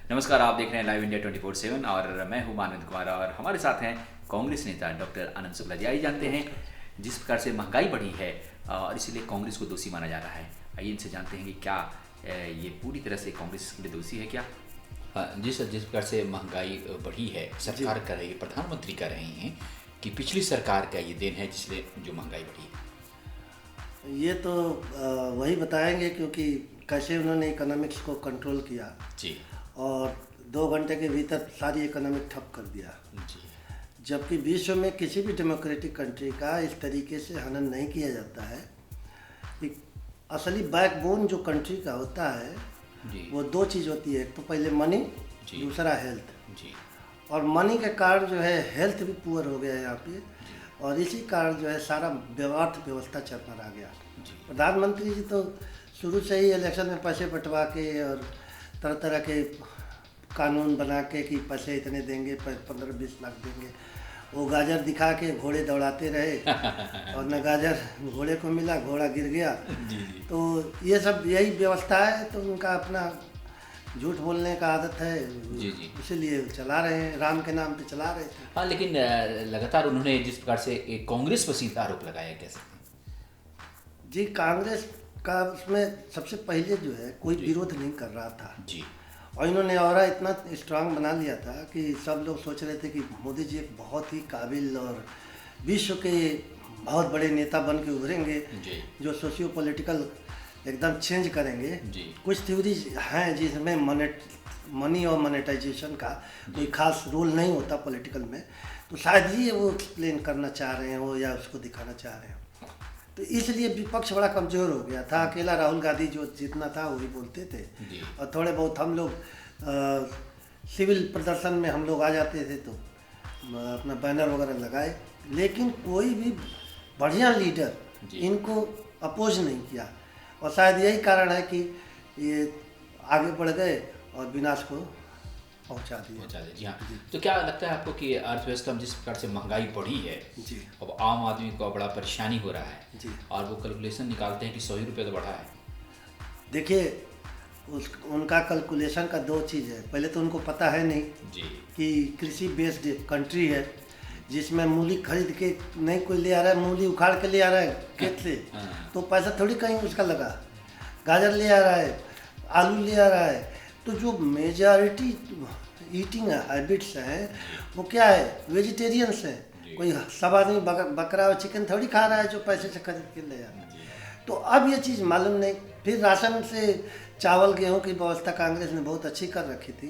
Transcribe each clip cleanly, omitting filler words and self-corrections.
नमस्कार, आप देख रहे हैं लाइव इंडिया 24/7 और मैं हूं मानंद कुमार और हमारे साथ हैं कांग्रेस नेता डॉक्टर आनंद शुक्ला जी। आइए जानते हैं जिस प्रकार से महंगाई बढ़ी है और इसीलिए कांग्रेस को दोषी माना जा रहा है। आइए इनसे जानते हैं कि क्या ये पूरी तरह से कांग्रेस के लिए दोषी है क्या। हाँ जी सर, जिस प्रकार से महंगाई बढ़ी है, सरकार जी कर रही है, प्रधानमंत्री कर रहे हैं कि पिछली सरकार का ये देन है जिससे जो महंगाई बढ़ी है। ये तो वही बताएंगे क्योंकि कैसे उन्होंने इकोनॉमिक्स को कंट्रोल किया जी और 2 घंटे के भीतर सारी इकोनॉमिक ठप कर दिया। जी जबकि विश्व में किसी भी डेमोक्रेटिक कंट्री का इस तरीके से हनन नहीं किया जाता है कि असली बैकबोन जो कंट्री का होता है जी वो दो चीज़ होती है, एक तो पहले मनी, जी दूसरा हेल्थ। जी और मनी के कारण जो है हेल्थ भी पुअर हो गया है यहाँ पे, और इसी कारण जो है सारा अर्थव्यवस्था चरमरा गया। जी प्रधानमंत्री जी तो शुरू से ही इलेक्शन में पैसे बंटवा के और तरह तरह के कानून बना के कि पैसे इतने देंगे, 15-20 लाख देंगे, वो गाजर दिखा के घोड़े दौड़ाते रहे और न गाजर घोड़े को मिला, घोड़ा गिर गया। जी जी तो ये सब यही व्यवस्था है, तो उनका अपना झूठ बोलने का आदत है, जी जी इसीलिए चला रहे हैं, राम के नाम पे चला रहे थे। हाँ, लेकिन लगातार उन्होंने जिस प्रकार से एक कांग्रेस पर सीधा आरोप लगाया, कह सकते हैं। जी, कांग्रेस का उसमें सबसे पहले जो है कोई जी। विरोध नहीं कर रहा था जी और इन्होंने ऑरा इतना स्ट्रांग बना लिया था कि सब लोग सोच रहे थे कि मोदी जी एक बहुत ही काबिल और विश्व के बहुत बड़े नेता बन के उभरेंगे जी जो सोशियो पॉलिटिकल एकदम चेंज करेंगे। जी कुछ थ्योरीज हैं जिसमें मनी और मोनेटाइजेशन का कोई खास रोल नहीं होता पॉलिटिकल में, तो शायद ही वो एक्सप्लेन करना चाह रहे हो या उसको दिखाना चाह रहे हो। तो इसलिए विपक्ष बड़ा कमज़ोर हो गया था। अकेला राहुल गांधी जो जितना था वही बोलते थे जी और थोड़े बहुत हम लोग सिविल प्रदर्शन में हम लोग आ जाते थे तो अपना बैनर वगैरह लगाए, लेकिन कोई भी बढ़िया लीडर जी। इनको अपोज नहीं किया और शायद यही कारण है कि ये आगे बढ़ गए और विनाश को पहुंचा दिया। पहुंचा दे। जी हाँ, तो क्या लगता है आपको कि अर्थव्यवस्था में जिस प्रकार से महंगाई बढ़ी है, जी अब आम आदमी को बड़ा परेशानी हो रहा है जी और वो कैलकुलेशन निकालते हैं कि 100 ही रुपये तो बढ़ा है। देखिए, उनका कैलकुलेशन का दो चीज़ है। पहले तो उनको पता है नहीं जी कि कृषि बेस्ड कंट्री है जिसमें मूली खरीद के नहीं कोई ले आ रहा है, मूली उखाड़ के ले आ रहा है खेत से, हाँ। तो पैसा थोड़ी कहीं उसका लगा। गाजर ले आ रहा है, आलू ले आ रहा है, तो जो मेजॉरिटी ईटिंग हैबिट्स हैं वो क्या है, वेजिटेरियंस हैं। जी। कोई सब आदमी बकरा और चिकन थोड़ी खा रहा है जो पैसे से खरीद के ले आ रहा है। जी तो अब ये चीज़ मालूम नहीं। फिर राशन से चावल गेहूं की व्यवस्था कांग्रेस ने बहुत अच्छी कर रखी थी,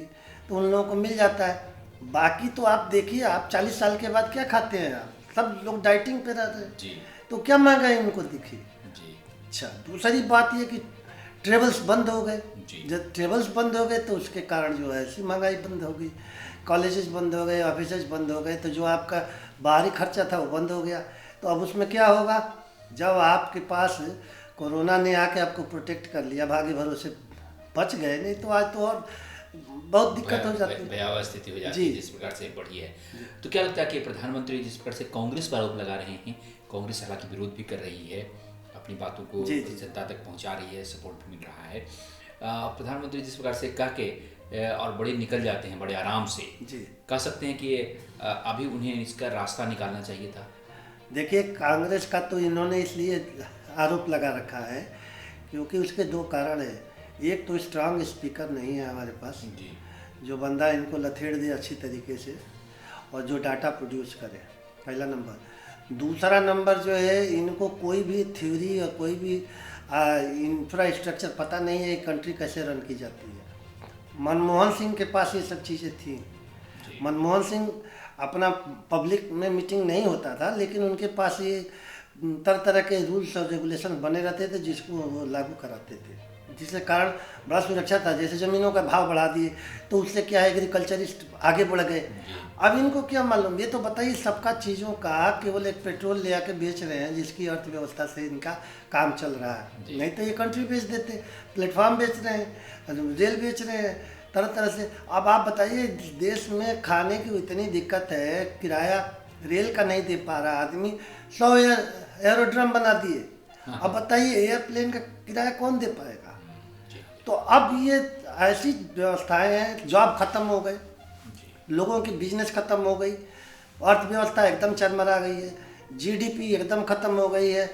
तो उन लोगों को मिल जाता है। बाकी तो आप देखिए, आप 40 साल के बाद क्या खाते हैं, आप सब लोग डाइटिंग पे रहते हैं, जी तो क्या महंगाई उनको दिखी। जी अच्छा, दूसरी बात ये कि ट्रेवल्स बंद हो गए। जी। जब ट्रेवल्स बंद हो गए तो उसके कारण जो है ऐसी महंगाई बंद हो गई। कॉलेजेस बंद हो गए, ऑफिसेज बंद हो गए, तो जो आपका बाहरी खर्चा था वो बंद हो गया। तो अब उसमें क्या होगा, जब आपके पास कोरोना ने आके आपको प्रोटेक्ट कर लिया, भागे भरोसे बच गए, नहीं तो आज तो और बहुत दिक्कत हो जाती है। भयावह स्थिति हो जाती जी। है जिस प्रकार से बढ़ी है। तो क्या लगता है कि प्रधानमंत्री जिस प्रकार से कांग्रेस पर आरोप लगा रहे हैं, कांग्रेस हालांकि विरोध भी कर रही है, अपनी बातों को जी, जी। जनता तक पहुंचा रही है, सपोर्ट भी मिल रहा है। प्रधानमंत्री जिस प्रकार से कह के और बड़े निकल जाते हैं बड़े आराम से, जी, कह सकते हैं कि अभी उन्हें इसका रास्ता निकालना चाहिए था। देखिए, कांग्रेस का तो इन्होंने इसलिए आरोप लगा रखा है क्योंकि उसके दो कारण हैं। एक तो स्ट्रांग स्पीकर नहीं है हमारे पास, जी जो बंदा इनको लथेड़ दे अच्छी तरीके से और जो डाटा प्रोड्यूस करे, पहला नंबर। दूसरा नंबर जो है, इनको कोई भी थ्योरी और कोई भी इंफ्रास्ट्रक्चर पता नहीं है कंट्री कैसे रन की जाती है। मनमोहन सिंह के पास ये सब चीज़ें थी। जी मनमोहन सिंह अपना पब्लिक में मीटिंग नहीं होता था, लेकिन उनके पास ये तरह तरह के रूल्स और रेगुलेशन बने रहते थे जिसको वो लागू कराते थे, जिसके कारण बड़ा सुरक्षा था। जैसे ज़मीनों का भाव बढ़ा दिए तो उससे क्या है, एग्रीकल्चरिस्ट आगे बढ़ गए। अब इनको क्या मालूम, ये तो बताइए सबका चीज़ों का केवल एक पेट्रोल ले आके बेच रहे हैं जिसकी अर्थव्यवस्था से इनका काम चल रहा है। नहीं तो ये कंट्री बेच देते, प्लेटफॉर्म बेच रहे हैं, रेल बेच रहे हैं, तरह तरह से। अब आप बताइए, देश में खाने की इतनी दिक्कत है, किराया रेल का नहीं दे पा रहा आदमी, 100 एरोड्रम बना दिए। अब बताइए एयरप्लेन का किराया कौन दे पाएगा। तो अब ये ऐसी व्यवस्थाएं हैं, जॉब खत्म हो गए, लोगों की बिजनेस खत्म हो गई, अर्थव्यवस्था एकदम चरमरा गई है, जीडीपी एकदम खत्म हो गई है।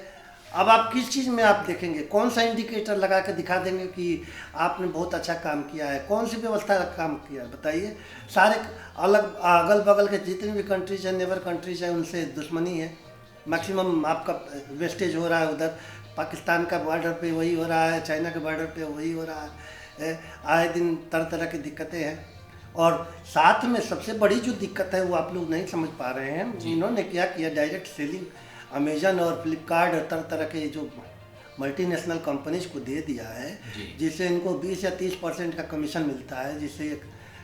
अब आप किस चीज़ में आप देखेंगे, कौन सा इंडिकेटर लगा के दिखा देंगे कि आपने बहुत अच्छा काम किया है, कौन सी व्यवस्था का काम किया है, बताइए। सारे अलग अगल बगल के जितने भी कंट्रीज हैं, नेबर कंट्रीज हैं, उनसे दुश्मनी है। मैक्सिमम आपका वेस्टेज हो रहा है उधर, पाकिस्तान का बॉर्डर पे वही हो रहा है, चाइना के बॉर्डर पे वही हो रहा है। आए दिन तरह तरह की दिक्कतें हैं। और साथ में सबसे बड़ी जो दिक्कत है वो आप लोग नहीं समझ पा रहे हैं, इन्होंने क्या किया, डायरेक्ट सेलिंग अमेजन और फ्लिपकार्ट और तरह तरह के जो मल्टीनेशनल कंपनीज को दे दिया है, जिससे इनको 20 या 30% का कमीशन मिलता है, जिससे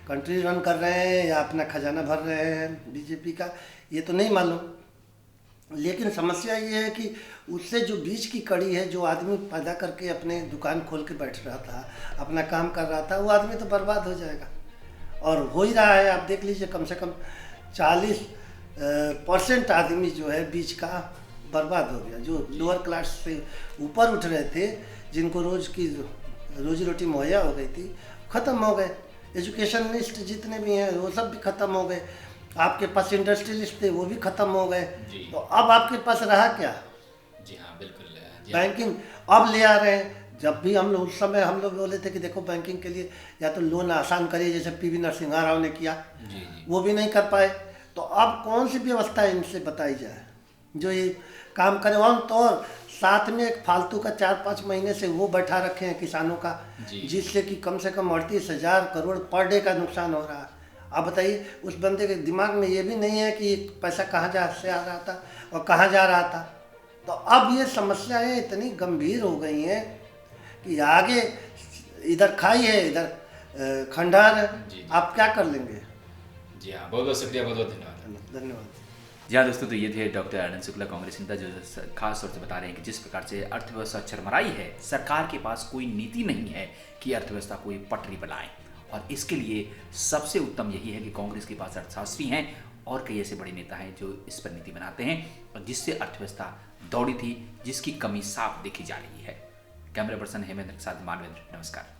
कंट्री रन कर रहे हैं या अपना खजाना भर रहे हैं बीजेपी का, ये तो नहीं मालूम। लेकिन समस्या ये है कि उससे जो बीच की कड़ी है, जो आदमी पैदा करके अपने दुकान खोल के बैठ रहा था, अपना काम कर रहा था, वो आदमी तो बर्बाद हो जाएगा। और हो ही रहा है, आप देख लीजिए, कम से कम 40% आदमी जो है बीच का बर्बाद हो गया। जो लोअर क्लास से ऊपर उठ रहे थे, जिनको रोज़ की रोजी रोटी मुहैया हो गई थी, ख़त्म हो गए। एजुकेशनिस्ट जितने भी हैं वो सब भी ख़त्म हो गए। आपके पास इंडस्ट्रियलिस्ट थे, वो भी ख़त्म हो गए। तो अब आपके पास रहा क्या? जी हाँ, बिल्कुल। बैंकिंग अब ले आ रहे हैं। जब भी हम लोग उस समय हम लोग बोले थे कि देखो बैंकिंग के लिए या तो लोन आसान करिए, जैसे पीवी नरसिम्हा राव ने किया, वो भी नहीं कर पाए। तो अब कौन सी व्यवस्था इनसे बताई जाए जो ये काम करे। और साथ में एक फालतू का 4-5 महीने से वो बैठा रखे हैं किसानों का, जिससे कि कम से कम 38,000 करोड़ पर डे का नुकसान हो रहा है। अब बताइए, उस बंदे के दिमाग में ये भी नहीं है कि पैसा कहाँ से आ रहा था और कहाँ जा रहा था। तो अब ये समस्याएं इतनी गंभीर हो गई हैं कि आगे इधर खाई है, इधर खंडार है, आप क्या कर लेंगे। जी हाँ, बहुत बहुत शुक्रिया, बहुत बहुत धन्यवाद। धन्यवाद। जी हाँ दोस्तों, तो ये थे डॉक्टर आनंद शुक्ला, कांग्रेस नेता, जो खास तौर से बता रहे हैं कि जिस प्रकार से अर्थव्यवस्था चरमराई है, सरकार के पास कोई नीति नहीं है कि अर्थव्यवस्था कोई पटरी बनाए। और इसके लिए सबसे उत्तम यही है कि कांग्रेस के पास अर्थशास्त्री हैं और कई ऐसे बड़े नेता हैं जो इस पर नीति बनाते हैं, और जिससे अर्थव्यवस्था दौड़ी थी, जिसकी कमी साफ देखी जा रही है। कैमरा पर्सन हेमेंद्र के साथ मानवेंद्र, नमस्कार।